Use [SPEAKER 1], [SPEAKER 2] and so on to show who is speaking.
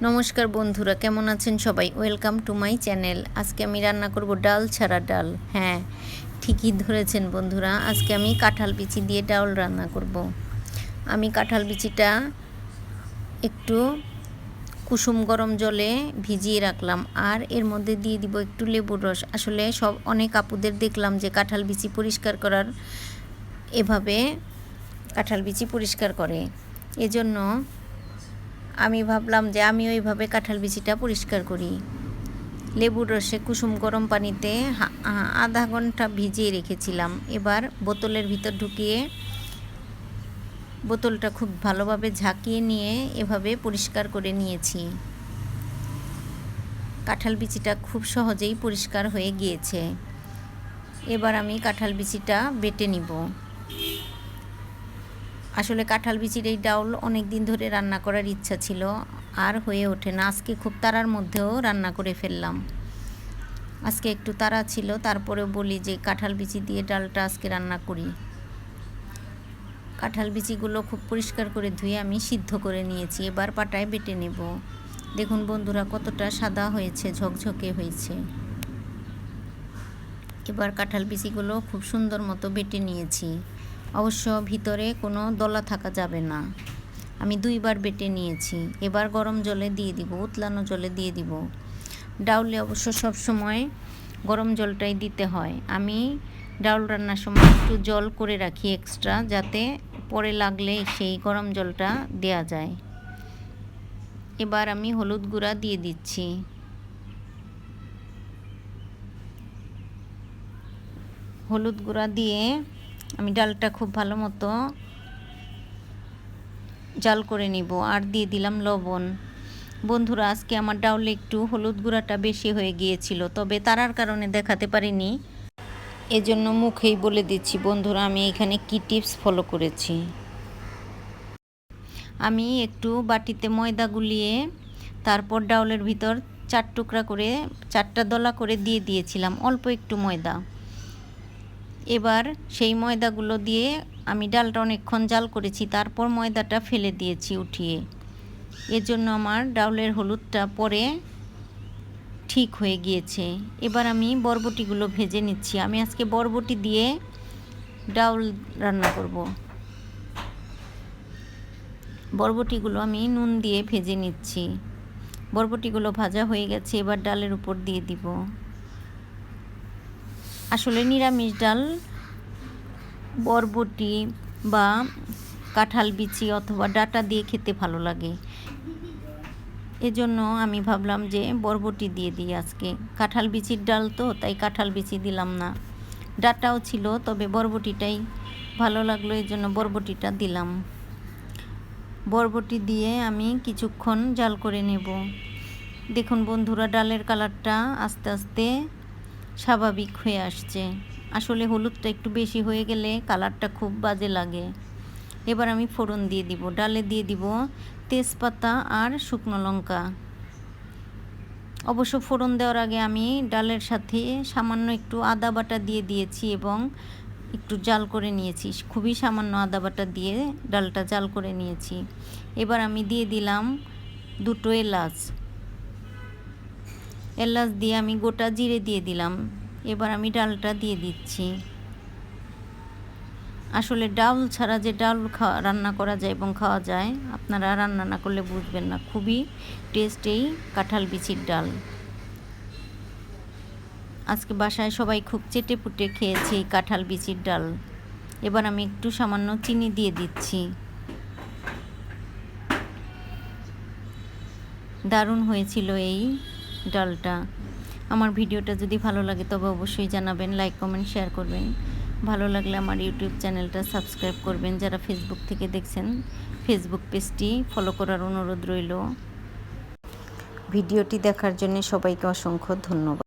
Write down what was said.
[SPEAKER 1] নমস্কার বন্ধুরা, কেমন আছেন সবাই? Welcome to my channel. আজকে আমি রান্না করব ডাল ছাড়া ডাল। হ্যাঁ, ঠিকই ধরেছেন বন্ধুরা, আজকে আমি কাঁঠাল বিচি দিয়ে ডাল রান্না করব। আমি কাঁঠাল বিচিটা একটু কুসুম গরম জলে ভিজিয়ে রাখলাম, আর এর মধ্যে দিয়ে দিব একটু লেবুর রস। আসলে অনেক আপুদের দেখলাম যে কাঁঠাল বিচি পরিষ্কার করার এভাবে কাঁঠাল বিচি পরিষ্কার করে, এজন্য আমি ভাবলাম যে আমি ওইভাবে কাঁঠাল বিচিটা পরিষ্কার করি। লেবুর রসে কুসুম গরম পানিতে আধা ঘন্টা ভিজিয়ে রেখেছিলাম। এবার বোতলের ভিতর ঢুকিয়ে বোতলটা খুব ভালোভাবে ঝাঁকিয়ে নিয়ে এভাবে পরিষ্কার করে নিয়েছি। কাঁঠাল বিচিটা খুব সহজেই পরিষ্কার হয়ে গিয়েছে। এবার আমি কাঁঠাল বিচিটা বেটে নিব। আসলে কাঁঠাল বিচির এই ডাউল অনেক দিন ধরে রান্না করার ইচ্ছা ছিল, আর হয়ে ওঠে না। আজকে খুব তাড়ার মধ্যেও রান্না করে ফেললাম। আজকে একটু তাড়া ছিল, তারপরেও বলি যে কাঁঠাল বিচি দিয়ে ডালটা আজকে রান্না করি। কাঁঠাল বিচিগুলো খুব পরিষ্কার করে ধুয়ে আমি সিদ্ধ করে নিয়েছি। এবার পাটায় বেটে নেব। দেখুন বন্ধুরা, কতটা সাদা হয়েছে, ঝকঝকে হয়েছে। এবার কাঁঠাল বিচিগুলো খুব সুন্দর মতো বেটে নিয়েছি। অবশ্য ভিতরে কোনো দলা থাকা যাবে না। আমি 2 বার বেটে নিয়েছি। এবার গরম জলে দিয়ে দিব, উতলানো জলে দিয়ে দিব। ডাউলে অবশ্য সবসময় গরম জলটাই দিতে হয়। আমি ডাউল রান্নার সময় একটু জল করে রাখি এক্সট্রা, যাতে পরে লাগলে সেই গরম জলটা দেয়া যায়। এবার আমি হলুদ গুঁড়া দিয়ে দিচ্ছি। হলুদ গুঁড়া দিয়ে আমি ডালটা খুব ভালো মতো জাল করে নিব, আর দিয়ে দিলাম লবণ। বন্ধুরা, আজকে আমার ডাউলে একটু হলুদ গুঁড়াটা বেশি হয়ে গিয়েছিল, তবে তারার কারণে দেখাতে পারিনি, এজন্য মুখেই বলে দিচ্ছি বন্ধুরা আমি এখানে কি টিপস ফলো করেছি। আমি একটু বাটিতে ময়দা গুলিয়ে তারপর ডাউলের ভিতর 4 টুকরা করে 4টা দলা করে দিয়ে দিয়েছিলাম, অল্প একটু ময়দা। এবার সেই ময়দাগুলো দিয়ে আমি ডালটা অনেকক্ষণ জাল করেছি, তারপর ময়দাটা ফেলে দিয়েছি উঠিয়ে। এজন্য আমার ডাউলের হলুদটা পরে ঠিক হয়ে গিয়েছে। এবার আমি বরবটিগুলো ভেজে নিচ্ছি। আমি আজকে বরবটি দিয়ে ডাউল রান্না করব। বরবটিগুলো আমি নুন দিয়ে ভেজে নিচ্ছি। বরবটিগুলো ভাজা হয়ে গেছে, এবার ডালের উপর দিয়ে দিব। আসলে নিরামিষ ডাল বরবটি বা কাঁঠাল বিচি অথবা ডাঁটা দিয়ে খেতে ভালো লাগে, এজন্য আমি ভাবলাম যে বরবটি দিয়ে দিই আজকে। কাঁঠাল বিচির ডাল তো, তাই কাঁঠাল বিচি দিলাম না। ডাঁটাও ছিল, তবে বরবটিটাই ভালো লাগলো, এই জন্য বরবটিটা দিলাম। বরবটি দিয়ে আমি কিছুক্ষণ জাল করে নেব। দেখুন বন্ধুরা, ডালের কালারটা আস্তে আস্তে স্বাভাবিক হয়ে আসছে। আসলে হলুদটা একটু বেশি হয়ে গেলে কালারটা খুব বাজে লাগে। এবার আমি ফোড়ন দিয়ে দিব। ডালে দিয়ে দিব তেজপাতা আর শুকনো লঙ্কা। অবশ্য ফোড়ন দেওয়ার আগে আমি ডালের সাথে সামান্য একটু আদা বাটা দিয়ে দিয়েছি এবং একটু জাল করে নিয়েছি। খুবই সামান্য আদা বাটা দিয়ে ডালটা জাল করে নিয়েছি। এবার আমি দিয়ে দিলাম 2টো এলাচ। এলাচ দিয়ে আমি গোটা জিরে দিয়ে দিলাম। এবার আমি ডালটা দিয়ে দিচ্ছি। আসলে ডাউল ছাড়া যে ডাল রান্না করা যায় এবং খাওয়া যায়, আপনারা রান্না না করলে বুঝবেন না। খুবই টেস্ট এই কাঁঠাল বিচির ডাল। আজকে বাসায় সবাই খুব চেটে পুটে খেয়েছে এই কাঁঠাল বিচির ডাল। এবার আমি একটু সামান্য চিনি দিয়ে দিচ্ছি। দারুণ হয়েছিল এই ডালটা। আমার ভিডিওটা যদি ভালো লাগে তবে অবশ্যই জানাবেন, লাইক কমেন্ট শেয়ার করবেন। ভালো লাগলে আমার ইউটিউব চ্যানেলটা সাবস্ক্রাইব করবেন। যারা ফেসবুক থেকে দেখছেন, ফেসবুক পেজটি ফলো করার অনুরোধ রইল। ভিডিওটি দেখার জন্য সবাইকে অসংখ্য ধন্যবাদ।